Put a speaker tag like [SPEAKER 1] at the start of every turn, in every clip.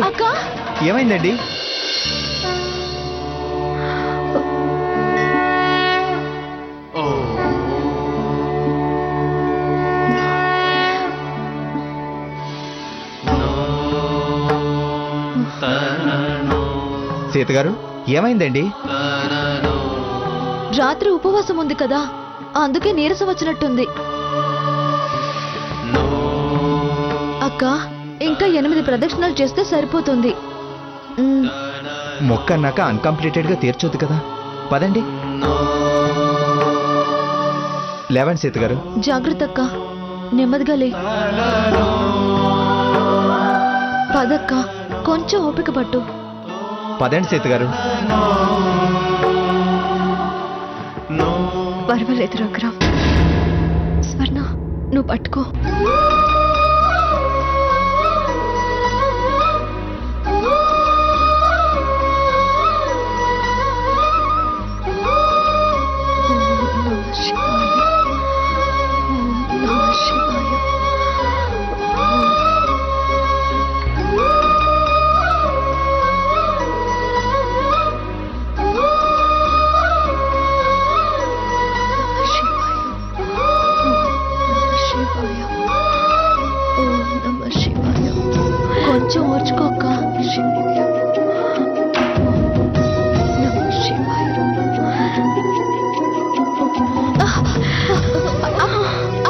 [SPEAKER 1] అక్క
[SPEAKER 2] ఏమైందండి? సీత గారు ఏమైందండి?
[SPEAKER 1] రాత్రి ఉపవాసం ఉంది కదా, అందుకే నీరసం వచ్చినట్టుంది. అక్క ఇంకా 8 ప్రదక్షిణాలు చేస్తే సరిపోతుంది.
[SPEAKER 2] మొక్క అన్నాక అన్కంప్లీటెడ్ గా తీర్చొద్దు కదా. పదండి. లేవండి సీత గారు.
[SPEAKER 1] జాగ్రత్త అక్క, నెమ్మదిగా లే. పదక్క, కొంచెం ఓపిక పట్టు.
[SPEAKER 2] పదండి సీత గారు.
[SPEAKER 1] పర్వాలేదు రఘురామ్. స్వర్ణ, నువ్వు పట్టుకో. కొంచెం ఓర్చుకోక్క.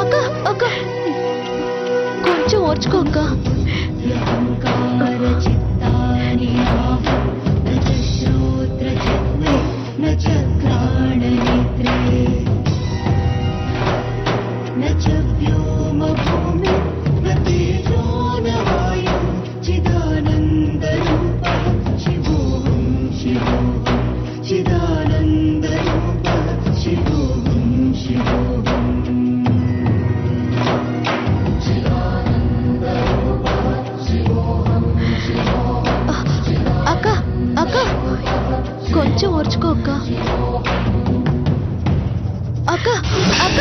[SPEAKER 1] అక్క అక్క కొంచెం ఓర్చుకోక్క. కొంచెం ఓర్చుకోక్క. అక్క అక్క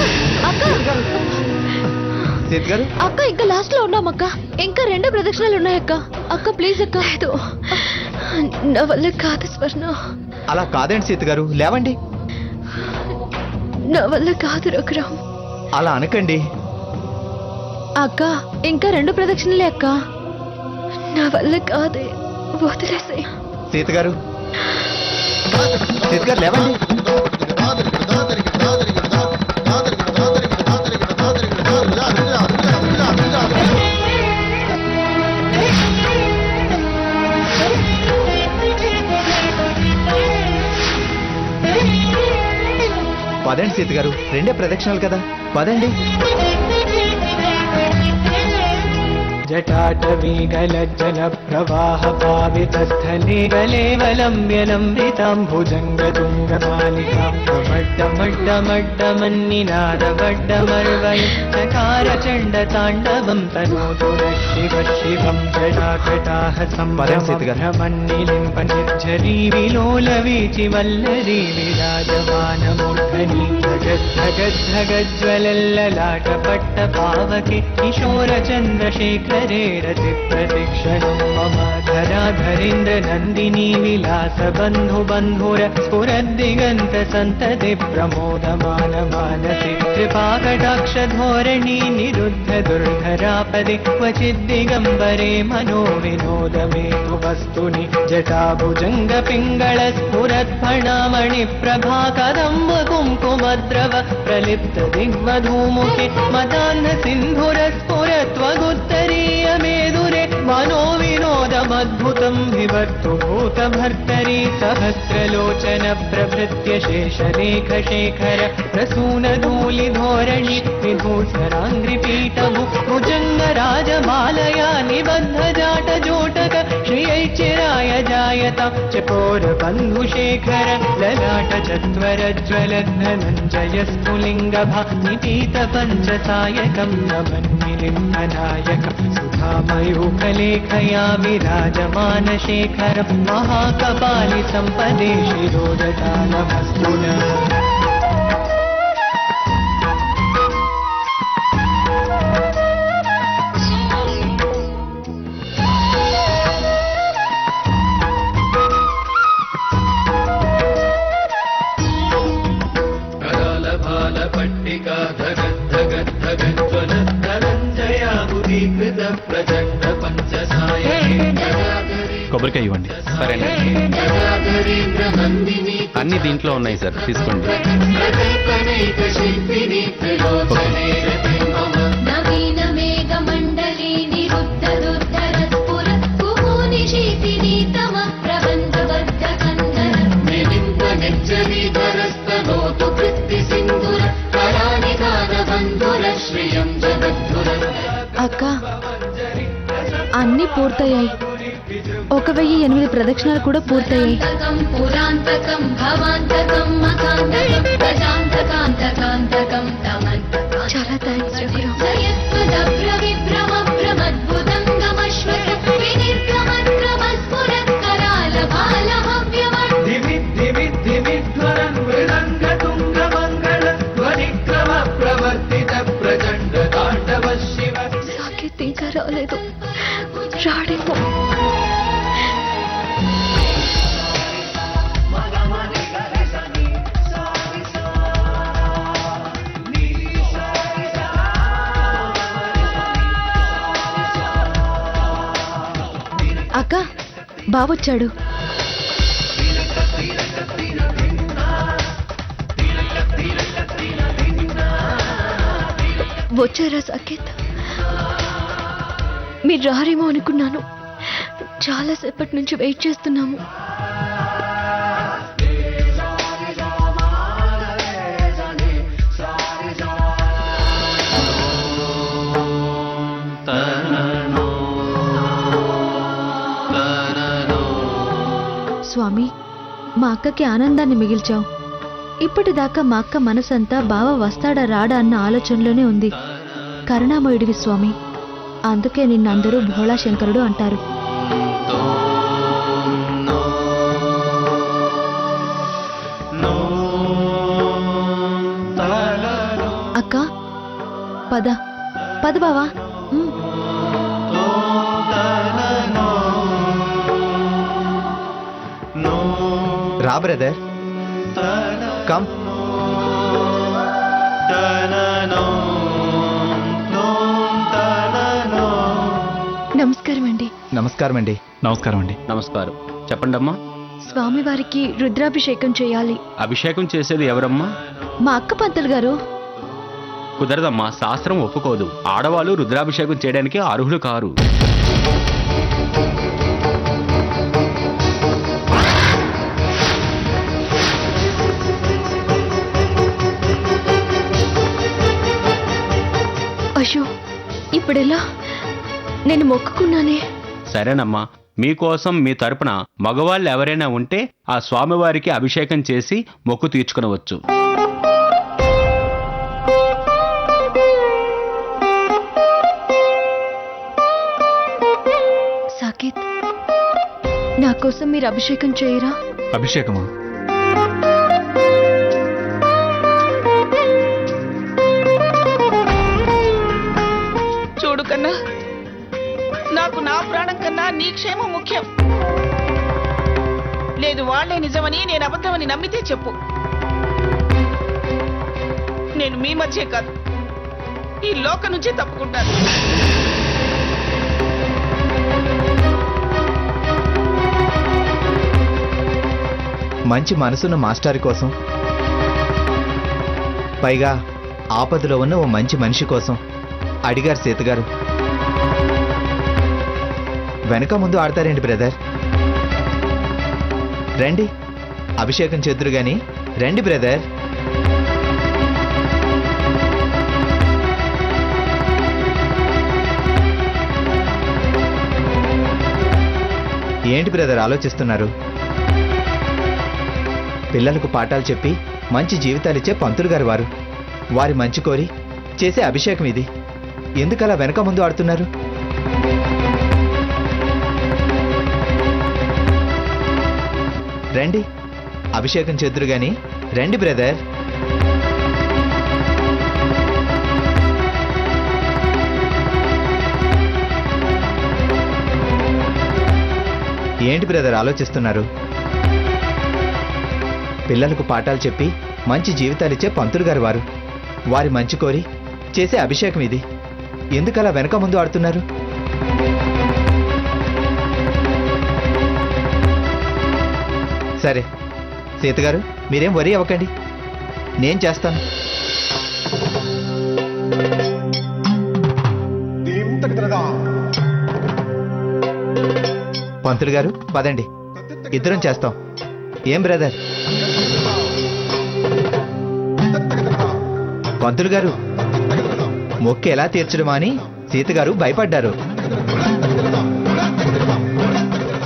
[SPEAKER 1] అక్క
[SPEAKER 2] సీత గారు.
[SPEAKER 1] అక్క ఇంకా లాస్ట్ లో ఉన్నామక్క. ఇంకా 2 ప్రదక్షిణాలు ఉన్నాయక్క. అక్క ప్లీజ్ అక్క. నా వల్ల కాదు స్వర్ణ.
[SPEAKER 2] అలా కాదండి సీత గారు, లేవండి.
[SPEAKER 1] నా వల్ల కాదు రఘురామ్.
[SPEAKER 2] అలా అనకండి.
[SPEAKER 1] అక్క ఇంకా 2 ప్రదక్షిణలే అక్క. నా వల్ల కాదే, వదిలేసే.
[SPEAKER 2] సీత గారు, సీత గారు లేవండి. పదండి సీత గారు, 2 ప్రదక్షిణాలు కదా, పదండి.
[SPEAKER 3] जटाटवीगलज्जल प्रवाह पावितस्थले गलेवलम्ब्यलम्बिताम्भुजङ्गतुङ्गमालिकां प्रमड्डमड्डमड्डमन्निनादवड्डमर्वयचकारचण्डताण्डवं तनोतु शिवः शिवं जटाकटाः सम्भ्रमभ्रमन्निलिम्पनिर्झरी विलोलवीचिवल्लरी विराजमानमूर्धनि धगद्धगद्धगज्ज्वलल्ललाटपट्टपावके किशोरचन्द्रशेखरे रतिप्रतिक्षणो मम धराधरेन्द्रनन्दिनी विलासबन्धुबन्धुर स्फुरद्दिगन्तसन्तति प्रमोदमान मानसि कृपाकटाक्षधोरणी निरुद्ध दुर्धरापदे क्वचिद्दिगम्बरे मनो विनोद मे तु वस्तुनि जटाभुजङ्गपिङ्गलस्फुरत्फणामणि प्रभा कदम्ब कुङ्कुमद्रव प्रलिप्त दिग्वधूमुखे मताह्न सिन्धुरस्फुरत्वगुत्तरीय मेदुरे मनो विनोदमद्भुतं विवर्तु भूतभर्तरि सहस्रलोचन प्रभृत्य शेषलेख शेखर प्रसूनधूलिधोरणि विभूषणाङ्घ्रिपीठभु भुजङ्गराजमालया निबद्ध जाटजोटक श्रियैचिराय जायतां चकोरबन्धुशेखर ललाट चत्वरज्वलद्धनञ्जय स्फुलिङ्गभा निपीत पञ्चसायकं नमन्निलिम्बनायकं सुधामयूखलेखया विराजमान शेखरं महाकपालि सम्पदे शिरोददानमस्तुनः
[SPEAKER 4] पट्टिका धगद्धगद्धगज्ज्वलद्धनञ्जयाबुदीकृत प्रचण्ड पञ्चसाय
[SPEAKER 5] కొబ్బరికాయ ఇవ్వండి. అన్ని దీంట్లో ఉన్నాయి సార్, తీసుకోండి.
[SPEAKER 6] నవీన మేఘ మండలి నిరుద్ధ దుర్ధర స్ఫుర కుహూని శీతిని తమ ప్రబంధబద్ధ కందర నిలింప నిర్జరీధరస్తనోతు కృత్తి సింధుర కళానిధాన బంధుర శ్రియం జగద్ధుర.
[SPEAKER 1] అక్క అన్నీ పూర్తయ్యాయి. 1008 ప్రదక్షిణాలు కూడా పూర్తయ్యాయి.
[SPEAKER 6] పురాంతకం భవాంతకం మకాంతకం ప్రజాంతకాంతకాంతకం తమంతకం.
[SPEAKER 1] చాలా థ్యాంక్స్ రఘురామ్.
[SPEAKER 6] జయత్వదభ్ర విభ్రమ ప్రమద్భుతంగమశ్వర వినిర్గమద్రమస్ఫుర కరాల బాల హవ్యవర్
[SPEAKER 4] धिमिद्धिमिद्धिमिध्वरन् मृदङ्गतुङ्गमङ्गल ध्वनिक्रम प्रवर्तित प्रचण्ड ताण्डव शिव.
[SPEAKER 1] సాకేత్ ఇంకా రాలేదు, రాడేమో. అక్క బావొచ్చాడు. వచ్చారా సాకేత్? మీరు రారేమో అనుకున్నాను. చాలాసేపటి నుంచి వెయిట్ చేస్తున్నాము. స్వామి, మా అక్కకి ఆనందాన్ని మిగిల్చావు. ఇప్పటిదాకా మా అక్క మనసంతా బావ వస్తాడా రాడా అన్న ఆలోచనలోనే ఉంది. కరుణామయుడివి స్వామి, అందుకే నిన్నందరూ భోళా శంకరుడు అంటారు. అక్క పద పద బావా.
[SPEAKER 2] రా బ్రదర్, కమ్.
[SPEAKER 1] నమస్కారం అండి.
[SPEAKER 2] నమస్కారం అండి.
[SPEAKER 5] నమస్కారం అండి. నమస్కారం. చెప్పండి అమ్మా.
[SPEAKER 1] స్వామివారికి రుద్రాభిషేకం చేయాలి.
[SPEAKER 5] అభిషేకం చేసేది ఎవరమ్మా?
[SPEAKER 1] మా అక్క పంతులు గారు.
[SPEAKER 5] కుదరదమ్మా, శాస్త్రం ఒప్పుకోదు. ఆడవాళ్ళు రుద్రాభిషేకం చేయడానికి అర్హులు కారు.
[SPEAKER 1] అయ్యో, ఇప్పుడెలా? నేను మొక్కుకున్నానే.
[SPEAKER 5] సరేనమ్మా, మీకోసం మీ తరపున మగవాళ్ళు ఎవరైనా ఉంటే ఆ స్వామివారికి అభిషేకం చేసి మొక్కు తీర్చుకునవచ్చు.
[SPEAKER 1] సాకేత్, నా కోసం మీరు అభిషేకం చేయరా?
[SPEAKER 5] అభిషేకమా?
[SPEAKER 7] చూడు కన్నా, నాకు నా ప్రాణం కన్నా నీ క్షేమం ముఖ్యం. లేదు, వాళ్లే నిజమని నేను అబద్ధమని నమ్మితే చెప్పు. నేను మీ మధ్య కాదు, ఈ లోక నుంచి తప్పుకుంటాను.
[SPEAKER 2] మంచి మనసున్న మాస్టారి కోసం, పైగా ఆపదలో ఉన్న ఓ మంచి మనిషి కోసం అడిగారు సీతగారు. వెనక ముందు ఆడతారేంటి బ్రదర్? రండి, అభిషేకం చేద్దురు గాని రండి బ్రదర్. ఏంటి బ్రదర్ ఆలోచిస్తున్నారు? పిల్లలకు పాఠాలు చెప్పి మంచి జీవితాలిచ్చే పంతులు గారు వారు. వారి మంచి కోరి చేసే అభిషేకం ఇది. ఎందుకలా వెనక ముందు ఆడుతున్నారు? రండి, అభిషేకం చేద్దురు గాని రండి బ్రదర్. ఏంటి బ్రదర్ ఆలోచిస్తున్నారు? పిల్లలకు పాఠాలు చెప్పి మంచి జీవితాలిచ్చే పంతులు గారు వారు. వారి మంచి కోరి చేసే అభిషేకం ఇది. ఎందుకలా వెనక ముందు ఆడుతున్నారు? సరే సీతగారు, మీరేం వరీ అవ్వకండి, నేను చేస్తాను. పంతులు గారు పదండి, ఇద్దరం చేస్తాం. ఏం బ్రదర్? పంతులు గారు, మొక్కు ఎలా తీర్చడమా అని సీతగారు భయపడ్డారు.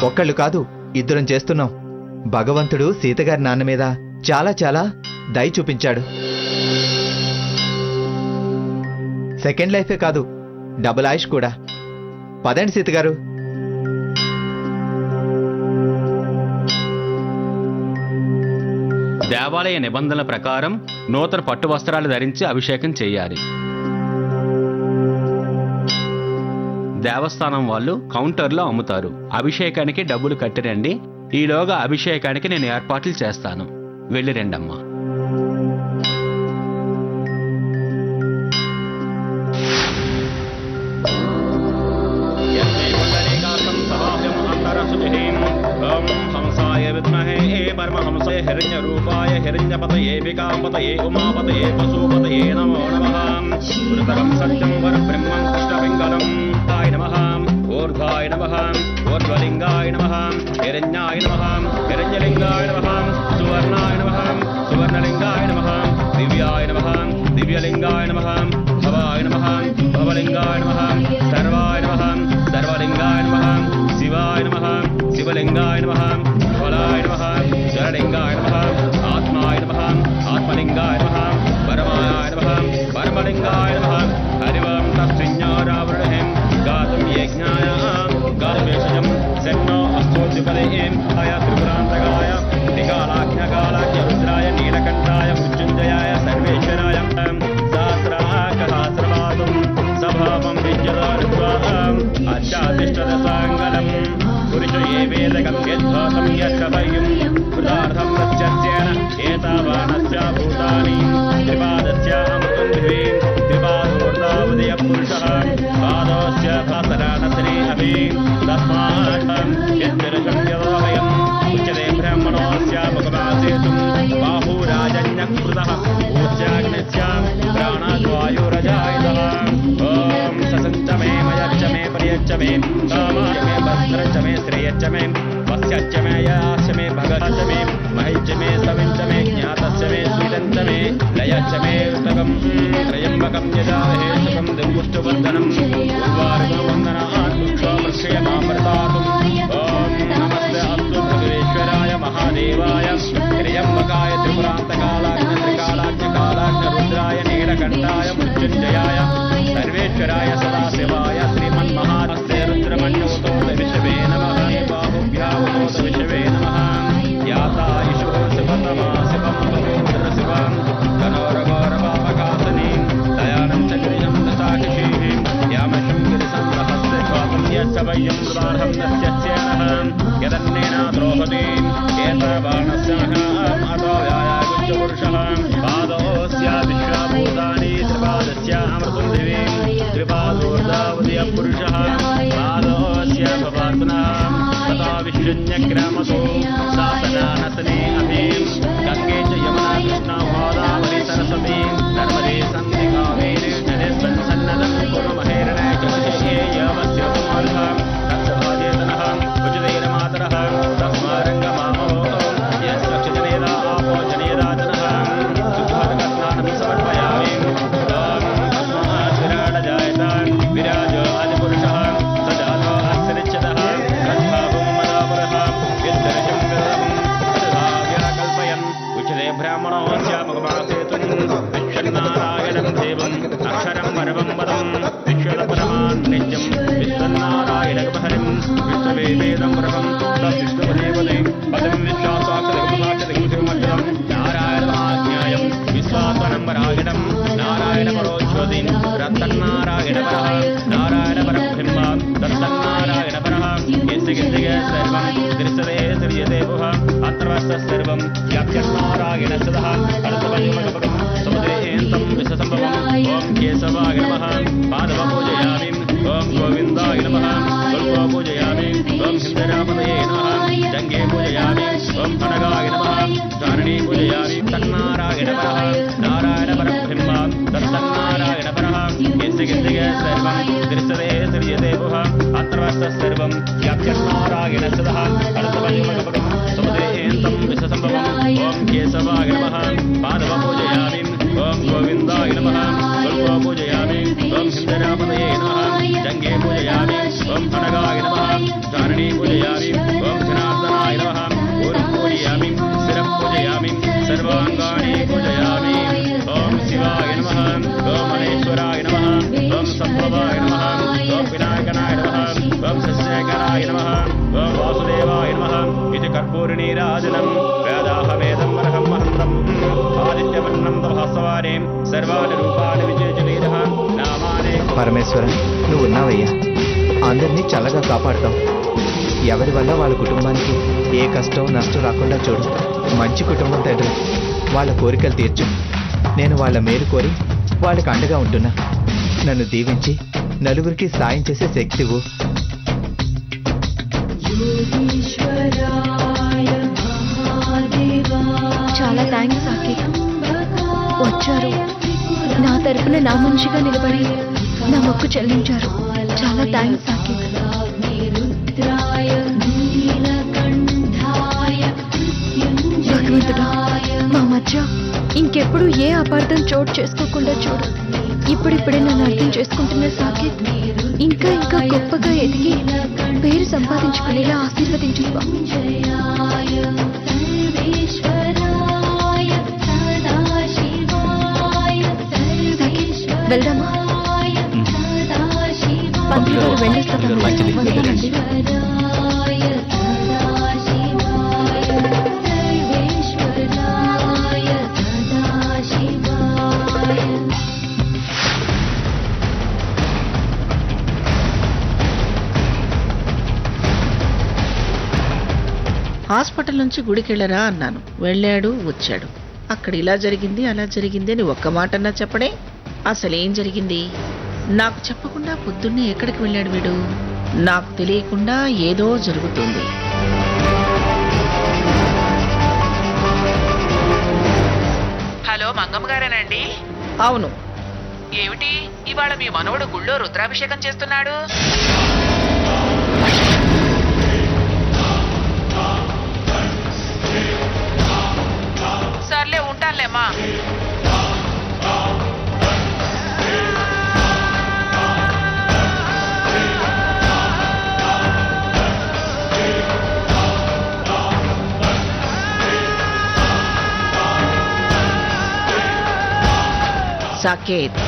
[SPEAKER 2] ఒక్కళ్ళు కాదు, ఇద్దరం చేస్తున్నాం. భగవంతుడు సీతగారి నాన్న మీద చాలా చాలా దయ చూపించాడు. సెకండ్ లైఫే కాదు, డబుల్ ఆయుష్ కూడా. పదండి సీతగారు.
[SPEAKER 5] దేవాలయ నిబంధనల ప్రకారం నూతన పట్టు వస్త్రాలు ధరించి అభిషేకం చేయాలి. దేవస్థానం వాళ్ళు కౌంటర్లో అమ్ముతారు. అభిషేకానికి డబ్బులు కట్టిరండి. ఈలోగా అభిషేకానికి నేను ఏర్పాట్లు చేస్తాను. వెళ్ళి రండమ్మా.
[SPEAKER 8] हिरण्यरूपाय हिरण्यपतये विकापतये उमापतये पशुपतये नमो नमः। उदकं सत्यं वरब्रह्मं कृष्णपिङ्गलं ताय नमः। ऊर्ध्वाय नमः, ऊर्ध्वलिङ्गाय नमः, हिरण्याय नमः, हिरण्यलिङ्गाय नमः, सुवर्णाय नमः, सुवर्णलिङ्गाय नमः, दिव्याय नमः, दिव्यलिङ्गाय नमः, भवाय नमः, भवलिङ्गाय नमः, सर्वाय नमः, सर्वलिङ्गाय नमः, शिवाय नमः, शिवलिङ्गाय नमः, फलाय नमः, जललिङ्गाय नमः, आत्माय नमः, आत्मलिङ्गाय नमः, परमाय नमः, परमलिङ्गाय नमः। हरि ओं तत्संज्ञारावृणिं गातुं यज्ञाय गातुमेषजं सन्नो अस्तोद्युपदयें हय त्रिपुरान्तकाय त्रिकालाज्ञकालाज्ञ रुद्राय नीलकण्ठाय मृत्युञ्जयाय सर्वेश्वराय सहस्राकसहस्रपातुं सभावं विद्युदानुत्वाम् अच्चातिष्ठदसाङ्गलम् पुरुषये वेदकं यद्भासं यच्छपय्युं कृतार्थं प्रत्यर्चेन एतावानस्य भूतानि त्रिपादस्य अमृतं दिवे त्रिपादोर्धावदय पुरुषः पादस्य भासरानसरे अपि तस्मात् यद्विरजं यदोहयम् उच्यते ब्रह्मणोऽस्य मुखमासेतुं बाहुराजन्यकृतः ऊर्जाग्निस्यां प्राणाद्वायुरजायतः ॐ ससञ्च मे मयच्च मे पर्यच्च मे कामाय मे भद्रच्च मे श्रेयच्च मे वस्यच्च मे याश्च मे भगच्च मे महिच्च मे सविञ्च मे ज्ञातश्च मे स्वीदञ्च मे लयच्च मे उत्तकं त्र्यम्बकं यजामहे सुखं दिङ्गुष्ठवर्धनम् उर्वारुगुणवन्दनात् पुष्पवृक्षय मामृतातुम् ॐ नमस्ते अस्तु भगवेश्वराय महादेवाय त्र्यम्बकाय त्रिपुरान्तकालाग्न त्रिकालाज्ञकालाग्न रुद्राय नीलकण्ठाय मृत्युञ्जयाय सर्वेश्वराय सदाशिवाय श्रीमन्महात्मने रुद्रमण्योतो विश्वे नमः। बाहुभ्यावतो विश्वे नमः। यातायुषो शिवतमा शिवं बभूद्रशिवं गणोरगौरवापकासनीं दयानं चक्रियं दशाक्षीः यामशृङ्गिरिसंहस्ते यच्च वयं दुर्बार्हं नश्यस्येनः यदन्नेना द्रोहतीं एतबाणस्याहम् अतो व्यायागुच्चपुरुषः पादोऽस्य विश्वाभूत कृपादूर्दावदय पुरुषः पादोऽस्य भवात्मनः तथा विशृण्यग्रामसो सातनानसने अभीं गङ्गे च यमुना कृष्णा गोदावरी सरस्वती नर्मदे सन्ति कावेरी जलेस्मिन् सन्नदं कुरु महेरणे च यवस्य कुमारः तत्सभाचेतनः उचितैरमातरः तस्मारङ्गमामो यस्य क्षिजनेदा आपो जनेदा जनः शुद्धर्गस्नानं समर्पयामि तस्मात् विराडजायत विराजो आदिपुरुषः स जातो अस्यनिच्छतः तद्भावं मदापरः यद्धर्शं गतम् तद्भाव्याकल्पयन् उचिते ब्राह्मणोऽस्य मुखमासेतुं विश्वनारायणं देवम् अक्षरं परमं पदं विश्वतपरमान् नित्यं विश्वनारायणगमहरिं विश्ववेदेदं परमं तद्विष्णुपदेपदे पदं विश्वासाक्षरगमसाक्षरगमशिवमक्षरं नारायणमहाज्ञायं विश्वासनम्बरायणं नारायणपरोज्योतिं रत्तन्नारायणपरः नारायणपरब्रह्म दत्तन्नारायणपरः यस्य गिद्दिगे सर्वं दृश्यते श्रियते गुह अत्रवस्य सर्वं व्याप्यन्नारायणसदः अर्थवन्मगपकं समुद्रेन्तं विश्वसम्भवम् ॐ केशवाय नमः पादवपूजयामि ॐ गोविन्दाय नमः कल्पो पूजयामि ॐ हिन्दरापदये नमः जङ्गे पूजयामि ॐ फणगाय नमः चारणी पूजयामि तन्नारायणपरः नारायणपरब्रह्म दत्तन्नारायणपरः यस्य गिद्दिगे सर्वं दृश्यते श्रियते गुह अत्रवस्य सर्वं व्याप्यन्नारायणसदः अर्थवन्मगपकं समुद्रेन्तं विश्वसम्भवम् ॐ केशवाय नमः पादवपूजयामि ॐ गोविन्दाय नमः कल्पो पूजयामि ॐ हिन्दरापदये नमः जङ्गे पूजयामि ॐ फणगाय नमः चारणी पूजयामि ॐ जनार्दनाय नमः ऊर्ं पूजयामि शिरं पूजयामि सर्वाङ्गानि पूजयामि ॐ शिवाय नमः ॐ महेश्वराय नमः ॐ सम्भवाय नमः ॐ विनायकनाय नमः ॐ सस्यकराय नमः ॐ वासुदेवाय नमः इति कर्पूरनीराजनं वेदाहवेदं वरहं महन्तम् आदित्यवर्णं तपःसवारे सर्वाणि रूपाणि विजयजलीरः नामानि
[SPEAKER 2] పరమేశ్వర నువ్వు ఉన్నావయ్యా, అందరినీ చల్లగా కాపాడుతావు. ఎవరి వల్ల వాళ్ళ కుటుంబానికి ఏ కష్టం నష్టం రాకుండా చూడు. మంచి కుటుంబం తండ్రి, వాళ్ళ కోరికలు తీర్చు. నేను వాళ్ళ మేలు కోరి వాళ్ళకి అండగా ఉంటున్నా. నన్ను దీవించి నలుగురికి సాయం చేసే శక్తివు.
[SPEAKER 1] చాలా థ్యాంక్స్ సాకేత్. వచ్చారు, నా తరపున నా మనిషిగా నిలబడి నా మొక్కు చెల్లించారు. చాలా థ్యాంక్స్ సాకేత్. భగవంతుడా, మా మధ్య ఇంకెప్పుడు ఏ అపార్థం చోటు చేసుకోకుండా చూడు. ఇప్పుడిప్పుడే నన్ను అర్థం చేసుకుంటున్న సాకేత్ ఇంకా ఇంకా గొప్పగా ఎదిగి పేరు సంపాదించుకునేలా ఆశీర్వదించు స్వామి. వెళ్దామా? పంతులు గారు వెళ్ళేస్తాను. వస్తానండి.
[SPEAKER 7] హాస్పిటల్ నుంచి గుడికెళ్ళరా అన్నాను. వెళ్ళాడు, వచ్చాడు. అక్కడ ఇలా జరిగింది అలా జరిగింది అని ఒక్క మాటన్నా చెప్పడే. అసలేం జరిగింది? నాకు చెప్పకుండా పొద్దున్నే ఎక్కడికి వెళ్ళాడు వీడు? నాకు తెలియకుండా ఏదో జరుగుతుంది.
[SPEAKER 9] హలో, మంగమ్మ గారేనండి?
[SPEAKER 7] అవును.
[SPEAKER 9] ఏమిటి ఇవాళ మీ మనవడు గుళ్ళో రుద్రాభిషేకం చేస్తున్నాడు? సర్లే, ఉంటానులేమ్మా.
[SPEAKER 7] సాకేత్,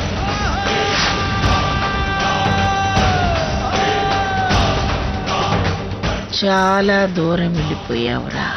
[SPEAKER 7] చాలా దూరం వెళ్ళిపోయావురా.